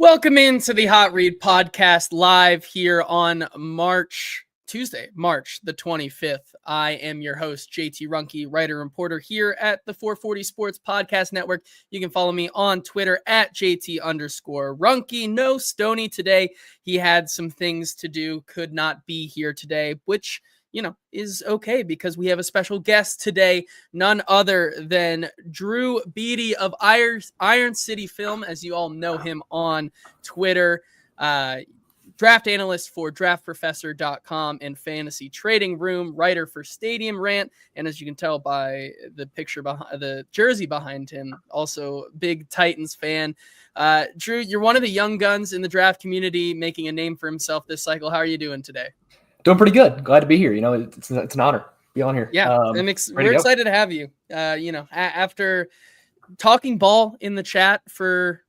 Welcome into the Hot Read podcast live here on Tuesday, March the 25th. I am your host, JT Ruhnke, writer and reporter here at the 440 Sports Podcast Network. You can follow me on Twitter at JT_Ruhnke. No Stoney today. He had some things to do, could not be here today, which is okay because we have a special guest today, none other than Drew Beatty of Iron City Film, as you all know him on Twitter, draft analyst for draftprofessor.com and Fantasy Trading Room, writer for Stadium Rant, and as you can tell by the picture behind the jersey behind him, also big Titans fan. Drew, you're one of the young guns in the draft community making a name for himself this cycle. How are you doing today? Doing pretty good. Glad to be here. It's an honor to be on here. Yeah, we're excited to have you. After talking ball in the chat for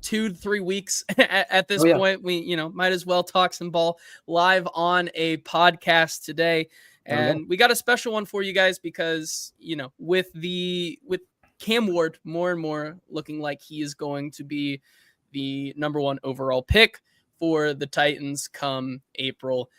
2 to 3 weeks at this point, we might as well talk some ball live on a podcast today. And we got a special one for you guys because with Cam Ward more and more looking like he is going to be the number 1 overall pick for the Titans come April.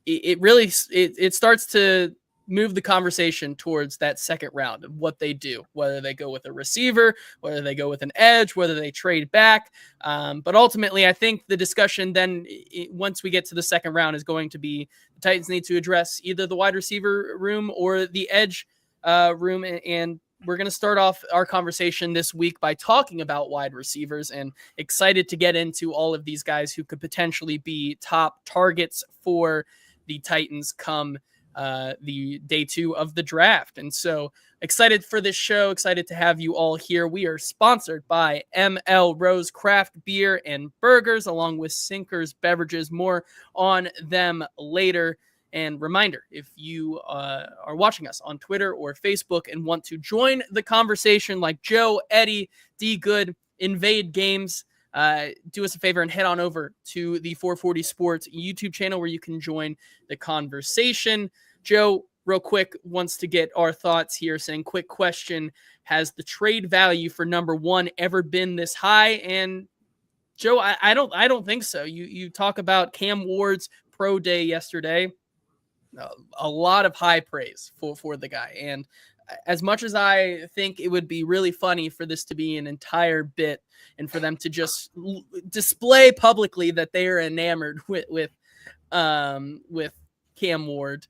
It starts to move the conversation towards that second round of what they do, whether they go with a receiver, whether they go with an edge, whether they trade back. But ultimately, I think the discussion then, once we get to the second round, is going to be the Titans need to address either the wide receiver room or the edge room. And we're going to start off our conversation this week by talking about wide receivers, and excited to get into all of these guys who could potentially be top targets for the Titans come the day 2 of the draft. And so excited for this show, excited to have you all here. We are sponsored by ML Rose Craft Beer and Burgers, along with Sinkers Beverages. More on them later. And reminder, if you are watching us on Twitter or Facebook and want to join the conversation like Joe, Eddie, D. Good, Invade Games, do us a favor and head on over to the 440 Sports YouTube channel where you can join the conversation. Joe, real quick, wants to get our thoughts here, saying, quick question, has the trade value for number 1 ever been this high? And Joe, I don't think so. You talk about Cam Ward's pro day yesterday. A lot of high praise for the guy. And as much as I think it would be really funny for this to be an entire bit and for them to just display publicly that they are enamored with Cam Ward,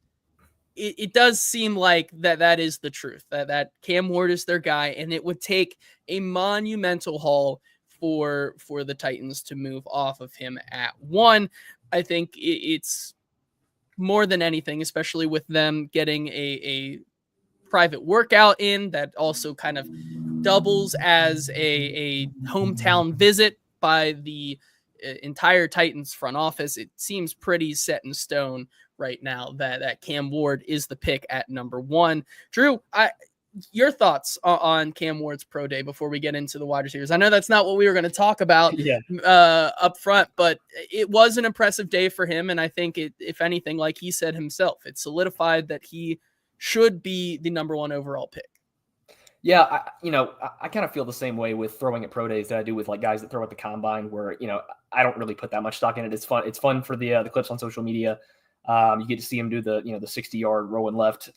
it does seem like that is the truth, that Cam Ward is their guy, and it would take a monumental haul for the Titans to move off of him at 1. I think it's more than anything, especially with them getting a private workout in that also kind of doubles as a hometown visit by the entire Titans front office. It seems pretty set in stone right now that Cam Ward is the pick at number 1. Drew, your thoughts on Cam Ward's pro day before we get into the wide receivers. I know that's not what we were going to talk about up front, but it was an impressive day for him. And I think if anything, like he said himself, it solidified that he should be the number 1 overall pick. Yeah. I kind of feel the same way with throwing at pro days that I do with like guys that throw at the combine, where, I don't really put that much stock in it. It's fun. It's fun for the clips on social media. You get to see him do the 60-yard rolling left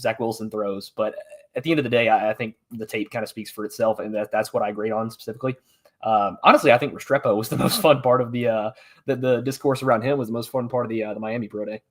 Zach Wilson throws. But at the end of the day, I think the tape kind of speaks for itself, and that's what I grade on specifically. Honestly, I think Restrepo was the most fun part of the discourse around him was the most fun part of the Miami pro day.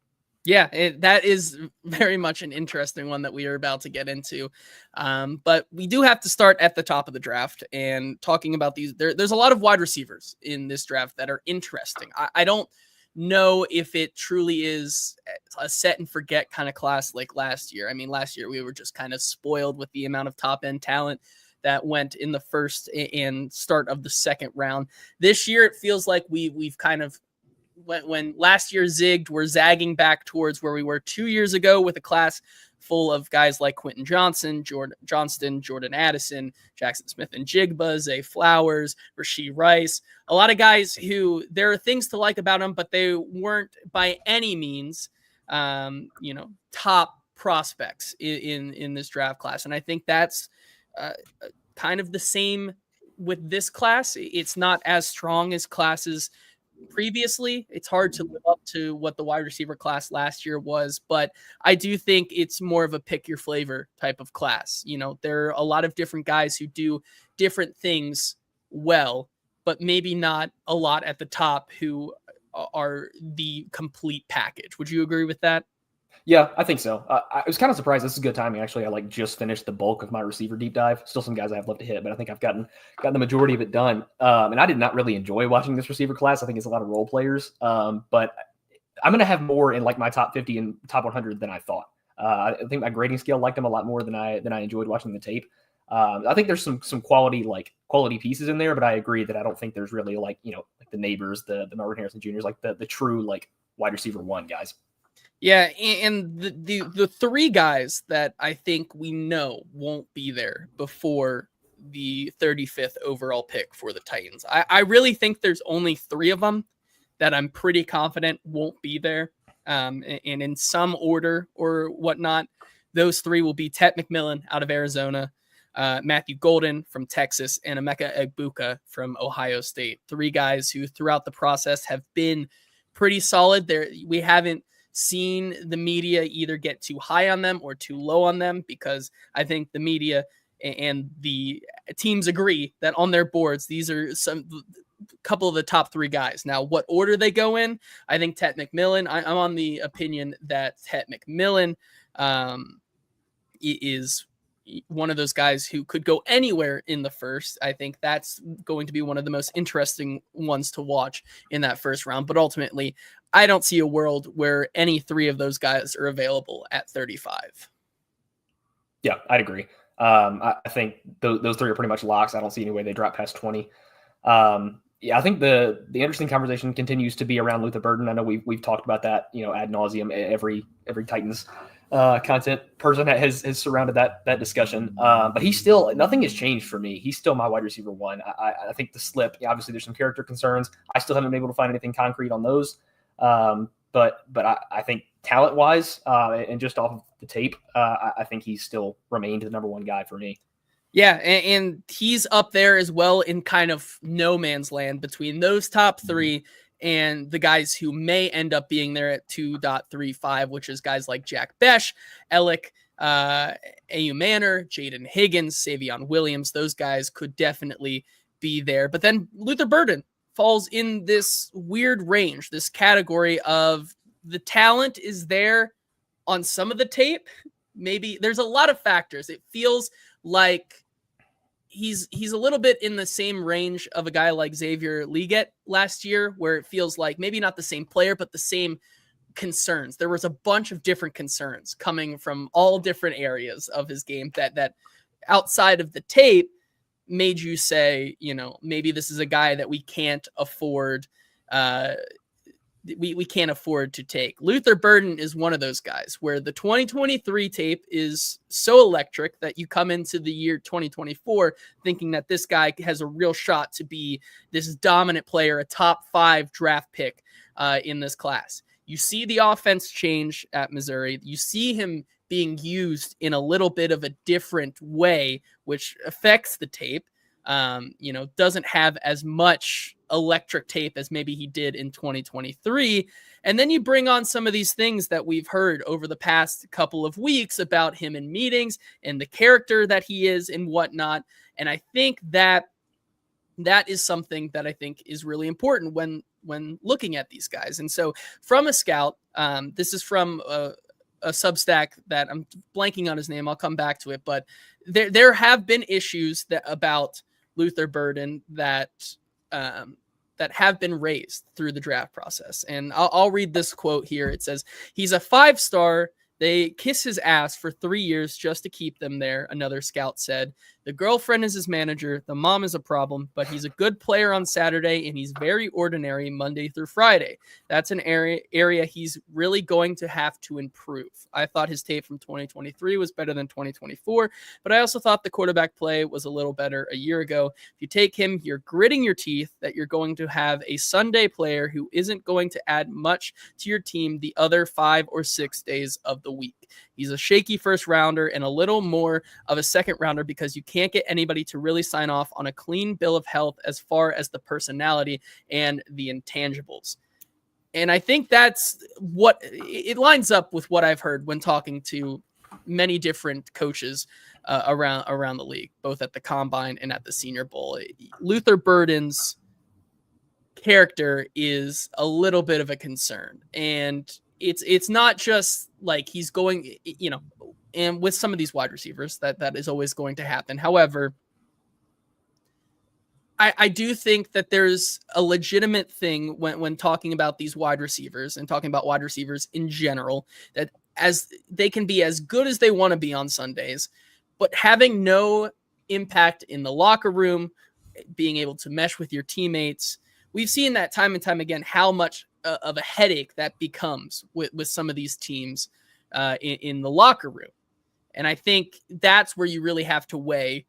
Yeah, that is very much an interesting one that we are about to get into. But we do have to start at the top of the draft and talking about these. There's a lot of wide receivers in this draft that are interesting. I don't know if it truly is a set and forget kind of class like last year. I mean, last year we were just kind of spoiled with the amount of top end talent that went in the first and start of the second round. This year, it feels like we've kind of, when last year zigged, we're zagging back towards where we were 2 years ago with a class full of guys like Quentin Johnson, Jordan Addison, Jackson Smith and Jigba, Zay Flowers, Rashee Rice. A lot of guys who there are things to like about them, but they weren't by any means, top prospects in this draft class. And I think that's kind of the same with this class, it's not as strong as classes previously. It's hard to live up to what the wide receiver class last year was, but I do think it's more of a pick your flavor type of class. You know, there are a lot of different guys who do different things well, but maybe not a lot at the top who are the complete package. Would you agree with that? Yeah, I think so. I was kind of surprised. This is good timing, actually. I like just finished the bulk of my receiver deep dive. Still some guys I have left to hit, but I think I've gotten the majority of it done. And I did not really enjoy watching this receiver class. I think it's a lot of role players. But I'm going to have more in like my top 50 and top 100 than I thought. I think my grading scale liked them a lot more than I enjoyed watching the tape. I think there's some quality pieces in there, but I agree that I don't think there's really like the neighbors, the Marvin Harrison Juniors, like the true like wide receiver one guys. Yeah, and the three guys that I think we know won't be there before the 35th overall pick for the Titans. I really think there's only three of them that I'm pretty confident won't be there. And in some order or whatnot, those three will be Tet McMillan out of Arizona, Matthew Golden from Texas, and Emeka Egbuka from Ohio State. Three guys who throughout the process have been pretty solid. We haven't seen the media either get too high on them or too low on them, because I think the media and the teams agree that on their boards, these are a couple of the top three guys. Now, what order they go in, I think Tet McMillan, I'm on the opinion that Tet McMillan is one of those guys who could go anywhere in the first. I think that's going to be one of the most interesting ones to watch in that first round. But ultimately, I don't see a world where any three of those guys are available at 35. Yeah, I'd agree. I think those three are pretty much locks. I don't see any way they drop past 20. Yeah, I think the interesting conversation continues to be around Luther Burden. I know we've talked about that, ad nauseum. Every Titans content person that has surrounded that discussion. But he's still, nothing has changed for me. He's still my wide receiver one. I think the slip, obviously there's some character concerns. I still haven't been able to find anything concrete on those. But I think talent wise, and just off of the tape, I think he's still remained the number one guy for me. Yeah, and he's up there as well in kind of no man's land between those top three and the guys who may end up being there at 2.35, which is guys like Jack Besh, Alec, Manor, Jaden Higgins, Savon Williams. Those guys could definitely be there. But then Luther Burden falls in this weird range, this category of the talent is there on some of the tape. Maybe there's a lot of factors. It feels like he's a little bit in the same range of a guy like Xavier Legette last year, where it feels like maybe not the same player, but the same concerns. There was a bunch of different concerns coming from all different areas of his game that outside of the tape made you say, maybe this is a guy that we can't afford. We can't afford to take. Luther Burden is one of those guys where the 2023 tape is so electric that you come into the year 2024 thinking that this guy has a real shot to be this dominant player, a top 5 draft pick in this class. You see the offense change at Missouri. You see him being used in a little bit of a different way, which affects the tape. Doesn't have as much electric tape as maybe he did in 2023. And then you bring on some of these things that we've heard over the past couple of weeks about him in meetings and the character that he is and whatnot. And I think that is something that I think is really important when looking at these guys. And so from a scout, this is from a Substack that I'm blanking on his name. I'll come back to it, but there have been issues about Luther Burden that have been raised through the draft process. And I'll read this quote here. It says, "He's a 5-star. They kiss his ass for 3 years just to keep them there," another scout said. "The girlfriend is his manager. The mom is a problem, but he's a good player on Saturday, and he's very ordinary Monday through Friday. That's an area he's really going to have to improve. I thought his tape from 2023 was better than 2024, but I also thought the quarterback play was a little better a year ago. If you take him, you're gritting your teeth that you're going to have a Sunday player who isn't going to add much to your team the other 5 or 6 days of the week. He's a shaky first rounder and a little more of a second rounder because you can't get anybody to really sign off on a clean bill of health as far as the personality and the intangibles. And I think that's what it lines up with what I've heard when talking to many different coaches around the league, both at the Combine and at the Senior Bowl. Luther Burden's character is a little bit of a concern, and it's not just like he's going, and with some of these wide receivers that is always going to happen. However, I do think that there's a legitimate thing when talking about these wide receivers and talking about wide receivers in general, that as they can be as good as they want to be on Sundays, but having no impact in the locker room, being able to mesh with your teammates. We've seen that time and time again, how much of a headache that becomes with some of these teams in the locker room. And I think that's where you really have to weigh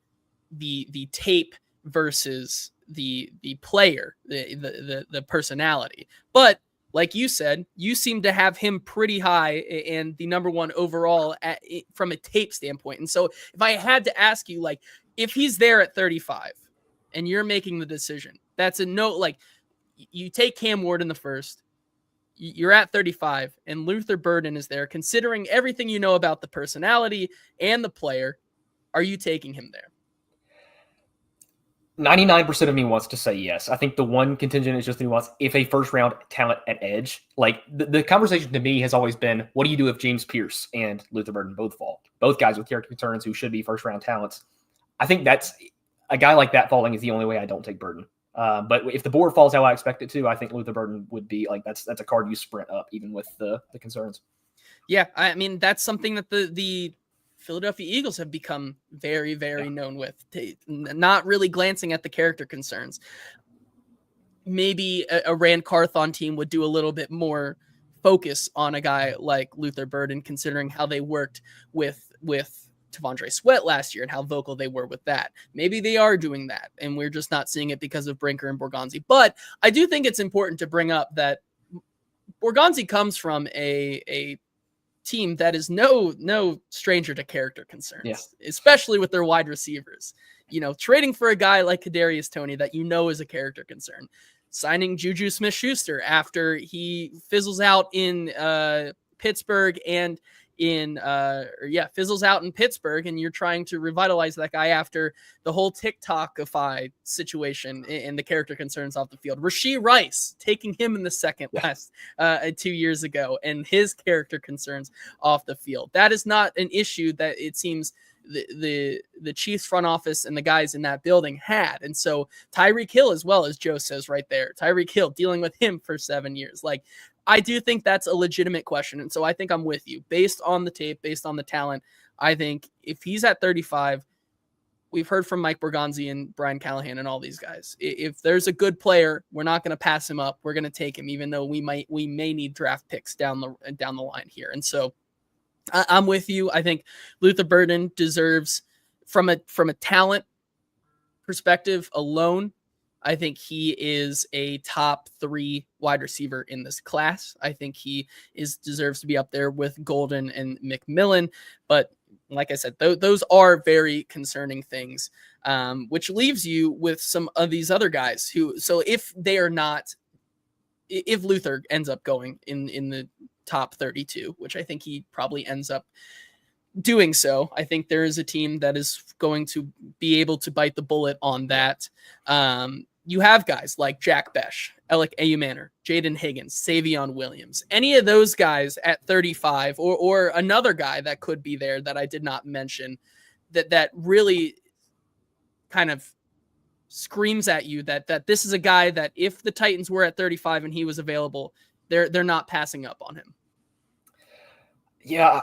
the tape versus the player, the personality. But like you said, you seem to have him pretty high and the number one overall from a tape standpoint. And so if I had to ask you, like, if he's there at 35 and you're making the decision, that's a no. Like, you take Cam Ward in the first, you're at 35 and Luther Burden is there, considering everything you know about the personality and the player, are you taking him there? 99% of me wants to say yes. I think the one contingent is just that he wants, if a first round talent at edge, like the conversation to me has always been, what do you do if James Pierce and Luther Burden both fall? Both guys with character concerns who should be first round talents. I think that's a guy like that falling is the only way I don't take Burden. But if the board falls how I expect it to, I think Luther Burden would be like, that's a card you sprint up even with the concerns. Yeah. I mean, that's something that the Philadelphia Eagles have become very, very known with, not really glancing at the character concerns. Maybe a Rand Carthon team would do a little bit more focus on a guy like Luther Burden, considering how they worked with T'Vondre Sweat last year and how vocal they were with that. Maybe they are doing that, and we're just not seeing it because of Brinker and Borgonzi. But I do think it's important to bring up that Borgonzi comes from a team that is no stranger to character concerns, especially with their wide receivers. Trading for a guy like Kadarius Toney that is a character concern, signing Juju Smith-Schuster after he fizzles out in Pittsburgh and fizzles out in Pittsburgh, and you're trying to revitalize that guy after the whole TikTokify situation and the character concerns off the field. Rashee Rice, taking him in the second last 2 years ago, and his character concerns off the field. That is not an issue that it seems the Chiefs front office and the guys in that building had. And so Tyreek Hill, as well, as Joe says right there, Tyreek Hill, dealing with him for 7 years. Like, I do think that's a legitimate question. And so I think I'm with you. Based on the tape, based on the talent, I think if he's at 35, we've heard from Mike Borgonzi and Brian Callahan and all these guys. If there's a good player, we're not going to pass him up. We're going to take him, even though we may need draft picks down the line here. And so I'm with you. I think Luther Burden deserves, from a talent perspective alone, I think he is a top 3 wide receiver in this class. I think he deserves to be up there with Golden and McMillan. But like I said, those are very concerning things, which leaves you with some of these other guys so if Luther ends up going in the top 32, which I think he probably ends up doing so, I think there is a team that is going to be able to bite the bullet on that. You have guys like Jack Besh, Alec Manor, Jaden Higgins, Savon Williams, any of those guys at 35, or another guy that could be there that I did not mention, that really kind of screams at you that this is a guy that if the Titans were at 35 and he was available, they're not passing up on him. Yeah.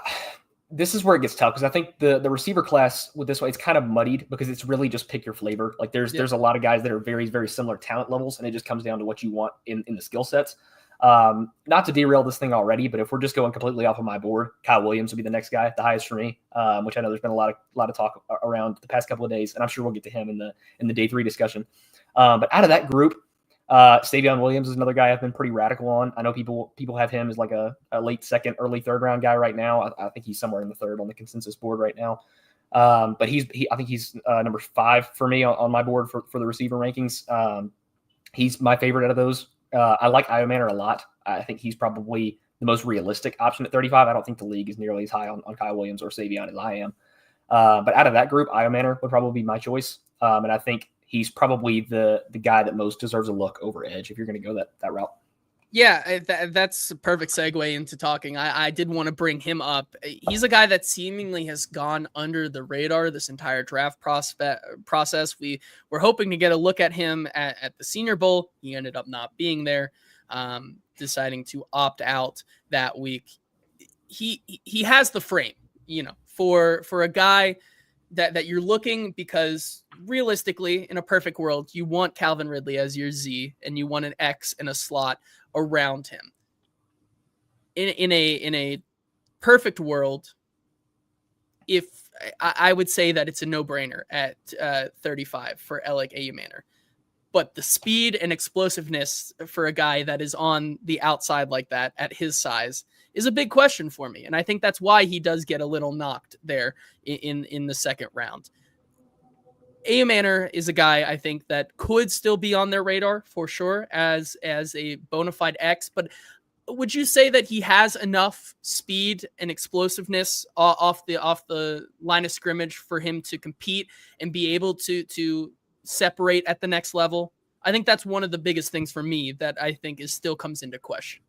This is where it gets tough, because I think the receiver class with this way, it's kind of muddied because it's really just pick your flavor. Like there's a lot of guys that are very, very similar talent levels, and it just comes down to what you want in the skill sets. Not to derail this thing already, but if we're just going completely off of my board, Kyle Williams would be the next guy, the highest for me, which I know there's been a lot of talk around the past couple of days, and I'm sure we'll get to him in the day 3 discussion. But out of that group, Savon Williams is another guy I've been pretty radical on. I know people have him as like a late second, early third round guy right now. I think he's somewhere in the third on the consensus board right now. But I think he's number 5 for me on my board for the receiver rankings. He's my favorite out of those. I like Manor a lot. I think he's probably the most realistic option at 35. I don't think the league is nearly as high on Kyle Williams or Savon as I am. But out of that group, Manor would probably be my choice. And I think he's probably the guy that most deserves a look over edge if you're going to go that route. Yeah, that's a perfect segue into talking. I did want to bring him up. He's a guy that seemingly has gone under the radar this entire draft process. We were hoping to get a look at him at the Senior Bowl. He ended up not being there, deciding to opt out that week. He has the frame, for a guy that you're looking, because realistically, in a perfect world, you want Calvin Ridley as your Z and you want an X in a slot around him. In a perfect world, if I would say that it's a no-brainer at 35 for Alec Manor. But the speed and explosiveness for a guy that is on the outside like that at his size is a big question for me. And I think that's why he does get a little knocked there in the second round. Manor is a guy I think that could still be on their radar for sure as a bona fide X, but would you say that he has enough speed and explosiveness off the line of scrimmage for him to compete and be able to separate at the next level? I think that's one of the biggest things for me that I think still comes into question.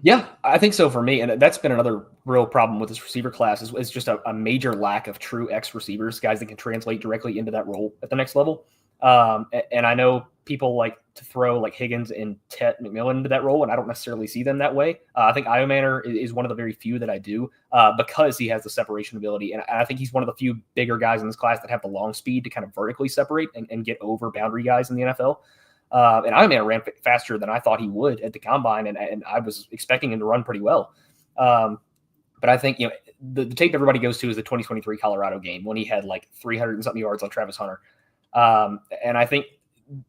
Yeah, I think so for me. And that's been another real problem with this receiver class is just a major lack of true X receivers, guys that can translate directly into that role at the next level. And I know people like to throw like Higgins and Tet McMillan into that role, and I don't necessarily see them that way. I think Manor is one of the very few that I do because he has the separation ability. And I think he's one of the few bigger guys in this class that have the long speed to kind of vertically separate and get over boundary guys in the NFL. And Manor ran faster than I thought he would at the combine, and I was expecting him to run pretty well. But I think the tape everybody goes to is the 2023 Colorado game when he had like 300 and something yards on Travis Hunter. And I think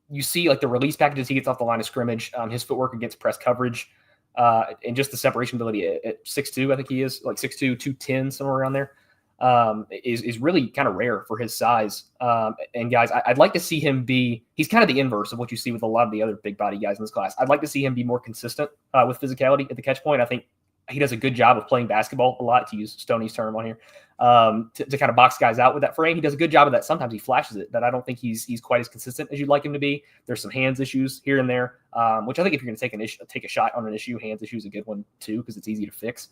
you see like the release packages he gets off the line of scrimmage, his footwork against press coverage, and just the separation ability at 6'2", I think he is like 6'2", 210, somewhere around there. Is really kind of rare for his size. And guys, I'd like to see him he's kind of the inverse of what you see with a lot of the other big body guys in this class. I'd like to see him be more consistent with physicality at the catch point. I think he does a good job of playing basketball a lot, to use Stoney's term on here, to kind of box guys out with that frame. He does a good job of that. Sometimes he flashes it, but I don't think he's quite as consistent as you'd like him to be. There's some hands issues here and there, which I think if you're going to take a shot on an issue, hands issue is a good one too, because it's easy to fix.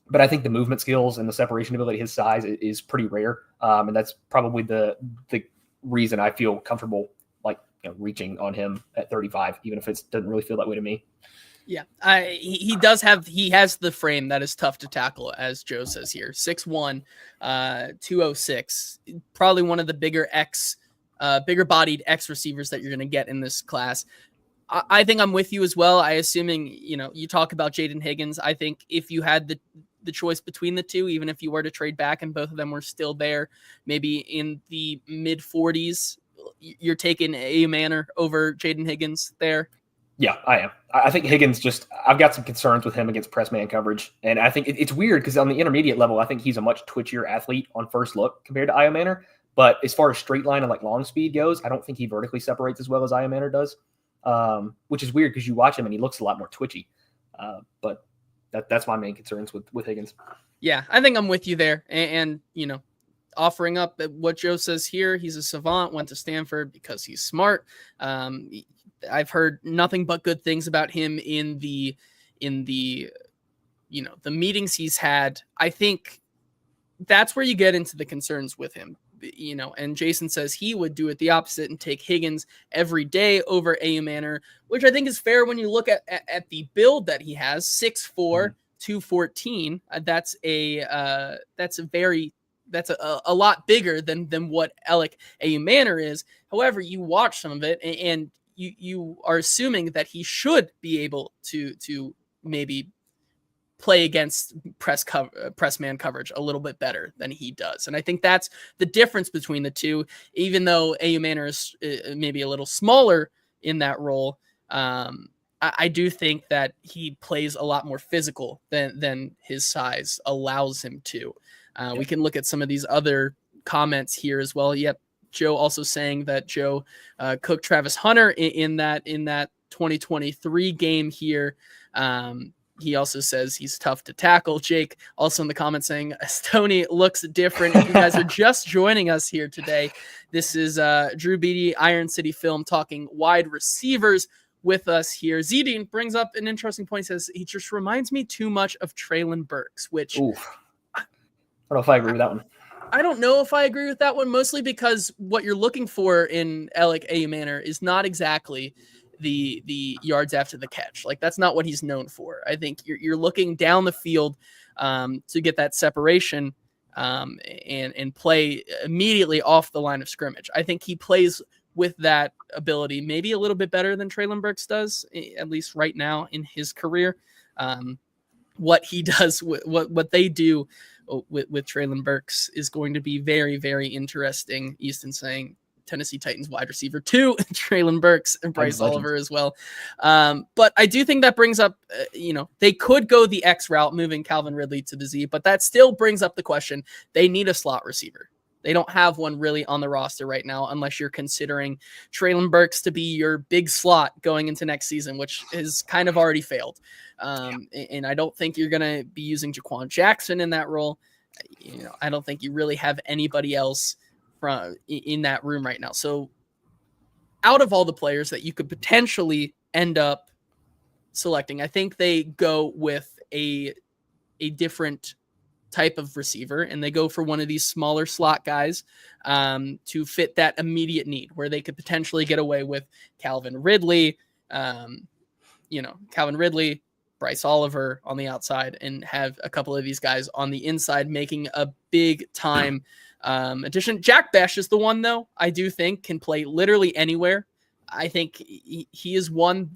But I think the movement skills and the separation ability, his size is pretty rare. And that's probably the reason I feel comfortable reaching on him at 35, even if it doesn't really feel that way to me. Yeah, he has the frame that is tough to tackle, as Joe says here. 6'1", 206, probably one of the bigger bodied X receivers that you're going to get in this class. I think I'm with you as well. Assuming, you talk about Jaden Higgins. I think if you had the choice between the two, even if you were to trade back and both of them were still there, maybe in the mid 40s, you're taking Manor over Jaden Higgins there. Yeah, I am. I think Higgins I've got some concerns with him against press man coverage. And I think it's weird because on the intermediate level, I think he's a much twitchier athlete on first look compared to Manor. But as far as straight line and long speed goes, I don't think he vertically separates as well as Manor does. Which is weird because you watch him and he looks a lot more twitchy. But that's my main concerns with Higgins. Yeah, I think I'm with you there. And offering up what Joe says here, he's a savant, went to Stanford because he's smart. I've heard nothing but good things about him in the the meetings he's had. I think that's where you get into the concerns with him. And Jason says he would do it the opposite and take Higgins every day over Manor, which I think is fair when you look at the build that he has, 6'4", 214. That's a lot bigger than what Alec Manor is. However, you watch some of it and you are assuming that he should be able to maybe play against press man coverage a little bit better than he does. And I think that's the difference between the two, even though Manor is maybe a little smaller in that role. I do think that he plays a lot more physical than his size allows him to. We can look at some of these other comments here as well. Yep. Joe also saying that Joe cooked Travis Hunter in that 2023 game here. He also says he's tough to tackle. Jake also in the comments saying Stoney looks different. If you guys are just joining us here today, this is Drew Beatty, Iron City Film, talking wide receivers with us here. Zedine brings up an interesting point. He says he just reminds me too much of Treylon Burks, which I don't know if I agree with that one. I don't know if I agree with that one, mostly because what you're looking for in Alec Manor is not exactly the yards after the catch. Like, that's not what he's known for. I think you're looking down the field to get that separation and play immediately off the line of scrimmage. I think he plays with that ability maybe a little bit better than Treylon Burks does, at least right now in his career. What he does, what they do with Treylon Burks is going to be very, very interesting. Easton saying Tennessee Titans wide receiver 2, Treylon Burks and Bryce Oliver as well. But I do think that brings up, they could go the X route, moving Calvin Ridley to the Z, but that still brings up the question. They need a slot receiver. They don't have one really on the roster right now, unless you're considering Treylon Burks to be your big slot going into next season, which has kind of already failed. And I don't think you're going to be using Jaquan Jackson in that role. I don't think you really have anybody else in that room right now. So out of all the players that you could potentially end up selecting, I think they go with a different type of receiver, and they go for one of these smaller slot guys to fit that immediate need, where they could potentially get away with Calvin Ridley, Bryce Oliver on the outside, and have a couple of these guys on the inside making a big time addition. Jack Besh is the one, though, I do think can play literally anywhere. I think he is one.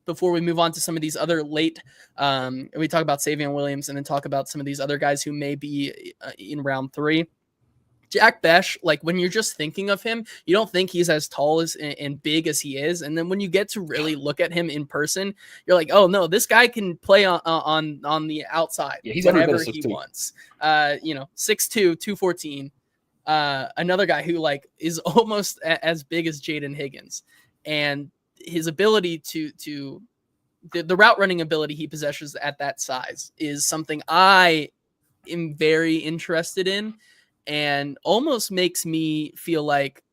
Before we move on to some of these other late, we talk about Savon Williams and then talk about some of these other guys who may be in round 3. Jack Besh, like, when you're just thinking of him, you don't think he's as tall as and big as he is. And then when you get to really look at him in person, you're like, oh no, this guy can play on the outside, he's whenever he wants. 6'2", 214. Another guy who is almost as big as Jaden Higgins, and his ability to the route running ability he possesses at that size is something I am very interested in, and almost makes me feel like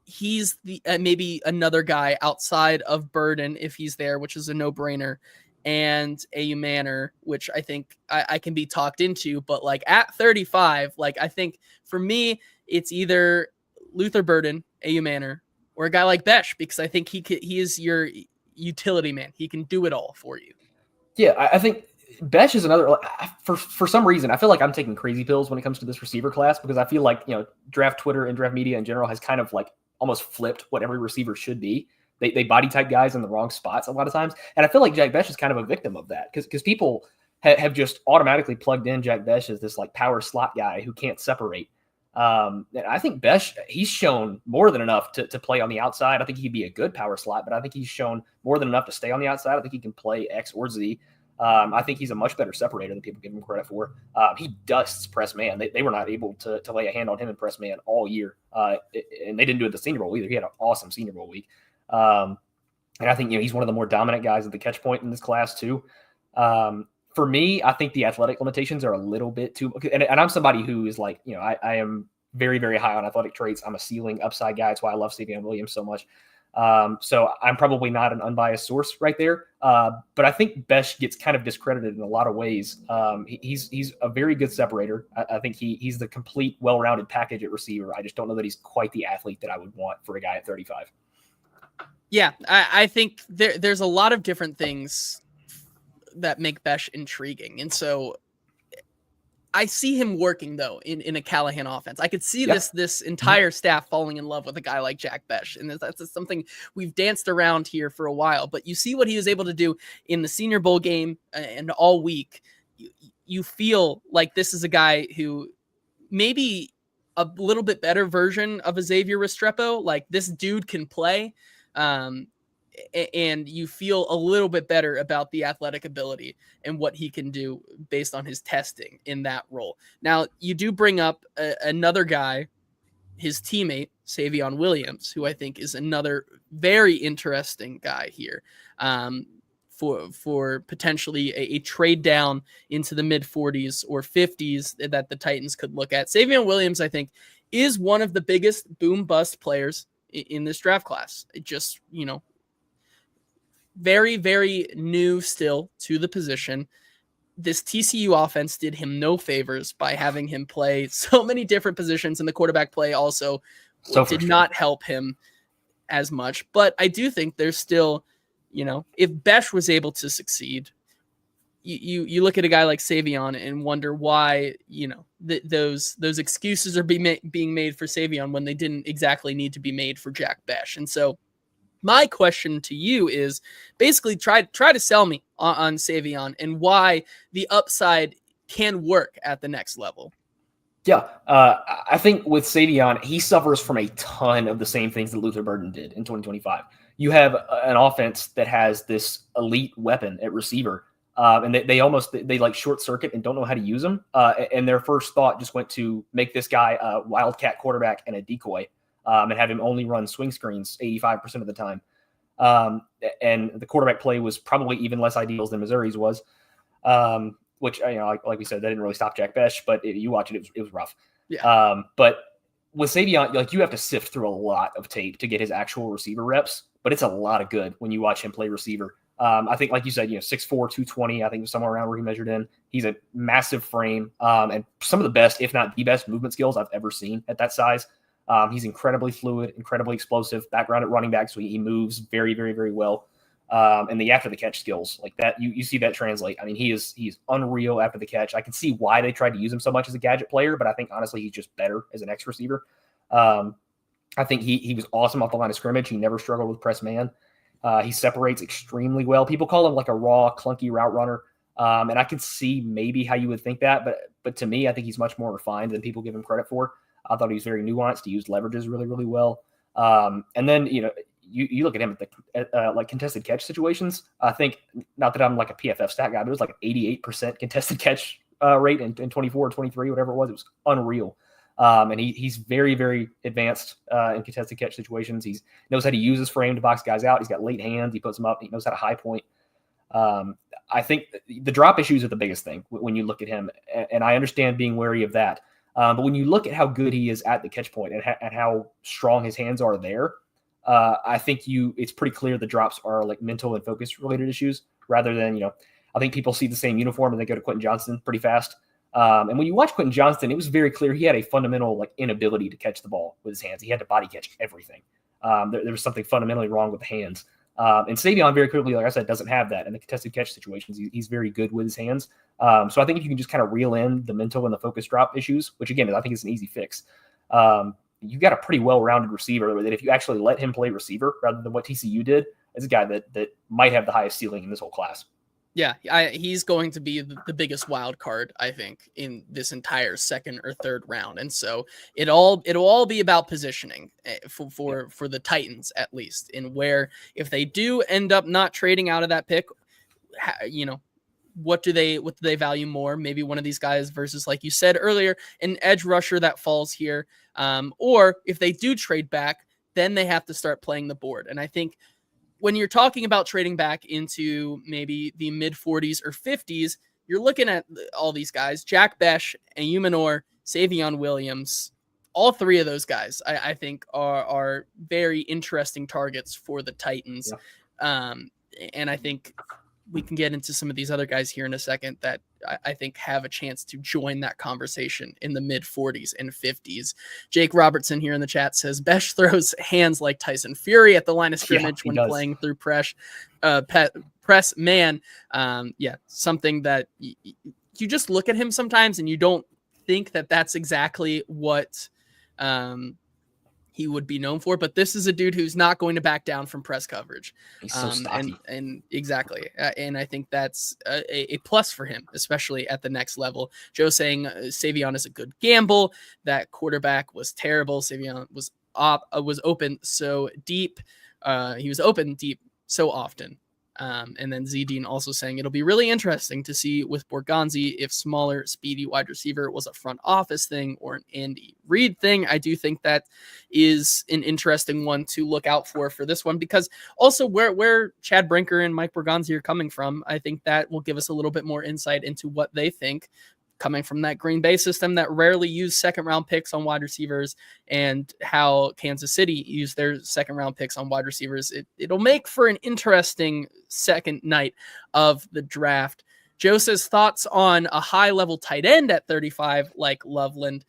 he's the maybe another guy outside of Burden, if he's there, which is a no-brainer, and AU Manor, which I think I can be talked into. But at 35, I think for me, it's either Luther Burden, AU Manor, or a guy like Besh, because I think he is your utility man. He can do it all for you. Yeah, I think Besh is another. For some reason, I feel like I'm taking crazy pills when it comes to this receiver class, because I feel like draft Twitter and draft media in general has kind of almost flipped what every receiver should be. They body type guys in the wrong spots a lot of times, and I feel like Jack Besh is kind of a victim of that, because people have just automatically plugged in Jack Besh as this power slot guy who can't separate. And I think Besh, he's shown more than enough to play on the outside. I think he'd be a good power slot, but I think he's shown more than enough to stay on the outside. I think he can play X or Z. I think he's a much better separator than people give him credit for. He dusts press man. They were not able to lay a hand on him in press man all year. And they didn't do it the Senior Bowl either. He had an awesome Senior Bowl week. And I think, he's one of the more dominant guys at the catch point in this class too. For me, I think the athletic limitations are a little bit too, and I'm somebody who is I am very, very high on athletic traits. I'm a ceiling upside guy. That's why I love Savon Williams so much. So I'm probably not an unbiased source right there. But I think Besh gets kind of discredited in a lot of ways. He's a very good separator. I think he's the complete, well-rounded package at receiver. I just don't know that he's quite the athlete that I would want for a guy at 35. Yeah, I think there's a lot of different things that make Besh intriguing. And so I see him working, though, in a Callahan offense. I could see this entire staff falling in love with a guy like Jack Besh. And that's something we've danced around here for a while. But you see what he was able to do in the Senior Bowl game and all week. You feel like this is a guy who maybe a little bit better version of a Xavier Restrepo. This dude can play. and you feel a little bit better about the athletic ability and what he can do based on his testing in that role. Now, you do bring up another guy, his teammate, Savon Williams, who I think is another very interesting guy here, for potentially a trade down into the mid 40s or 50s that the Titans could look at. Savon Williams, I think, is one of the biggest boom bust players in this draft class. It just, very, very new still to the position. This TCU offense did him no favors by having him play so many different positions, and the quarterback play also did not help him as much. But I do think there's still, if Besh was able to succeed, you look at a guy like Savon and wonder why, those excuses are being made for Savon when they didn't exactly need to be made for Jack Besh. And so my question to you is basically try to sell me on Savon and why the upside can work at the next level. Yeah, I think with Savon, he suffers from a ton of the same things that Luther Burden did in 2025. You have an offense that has this elite weapon at receiver, and they like short circuit and don't know how to use them. And their first thought just went to make this guy a wildcat quarterback and a decoy, and have him only run swing screens 85% of the time. And the quarterback play was probably even less ideal than Missouri's was. Which, like we said, that didn't really stop Jack Besh, but you watch it, it was rough. Yeah. But with Savon, you have to sift through a lot of tape to get his actual receiver reps, but it's a lot of good when you watch him play receiver. I think, like you said, 6'4", 220, I think was somewhere around where he measured in. He's a massive frame, and some of the best, if not the best, movement skills I've ever seen at that size. He's incredibly fluid, incredibly explosive, background at running back, so he moves very, very, very well. And the after the catch skills like that, you see that translate. I mean, he's unreal after the catch. I can see why they tried to use him so much as a gadget player, but I think honestly he's just better as an X receiver. I think he was awesome off the line of scrimmage. He never struggled with press man. He separates extremely well. People call him like a raw, clunky route runner, and I can see maybe how you would think that, but to me, I think he's much more refined than people give him credit for. I thought he was very nuanced. He used leverages really, really well. And then you look at him at like contested catch situations. I think, not that I'm like a PFF stat guy, but it was like an 88% contested catch rate in 24 or 23, whatever it was. It was unreal. And he's very, very advanced in contested catch situations. He knows how to use his frame to box guys out. He's got late hands. He puts them up. He knows how to high point. I think the drop issues are the biggest thing when you look at him. And I understand being wary of that. But when you look at how good he is at the catch point and how strong his hands are there, I think it's pretty clear the drops are like mental and focus related issues rather than, I think people see the same uniform and they go to Quentin Johnston pretty fast. And when you watch Quentin Johnston, it was very clear he had a fundamental like inability to catch the ball with his hands. He had to body catch everything. There was something fundamentally wrong with the hands. And Savon very clearly, like I said, doesn't have that in the contested catch situations. He's very good with his hands. So I think if you can just kind of reel in the mental and the focus drop issues, which again, I think is an easy fix, you got a pretty well-rounded receiver that if you actually let him play receiver rather than what TCU did, is a guy that might have the highest ceiling in this whole class. Yeah, he's going to be the biggest wild card, I think, in this entire second or third round. And so it'll all be about positioning for the Titans, at least, in where if they do end up not trading out of that pick, what do they value more? Maybe one of these guys versus, like you said earlier, an edge rusher that falls here. Or if they do trade back, then they have to start playing the board. And I think when you're talking about trading back into maybe the mid 40s or 50s, you're looking at all these guys, Jack Besh and Manor, Savon Williams. All three of those guys, I think, are very interesting targets for the Titans. Yeah. And I think we can get into some of these other guys here in a second that I think have a chance to join that conversation in the mid 40s and 50s. Jake Robertson here in the chat says Besh throws hands like Tyson Fury at the line of scrimmage when playing through press man. Something that you just look at him sometimes and you don't think that that's exactly what he would be known for, but this is a dude who's not going to back down from press coverage. He's so stocky. And exactly. And I think that's a plus for him, especially at the next level. Joe saying Savon is a good gamble. That quarterback was terrible. Savon was open so deep. He was open deep so often. And then Z-Dean also saying it'll be really interesting to see with Borgonzi if smaller, speedy wide receiver was a front office thing or an Andy Reid thing. I do think that is an interesting one to look out for this one, because also where Chad Brinker and Mike Borgonzi are coming from, I think that will give us a little bit more insight into what they think, coming from that Green Bay system that rarely used second-round picks on wide receivers, and how Kansas City used their second-round picks on wide receivers. It'll make for an interesting second night of the draft. Joe says thoughts on a high-level tight end at 35 like Loveland.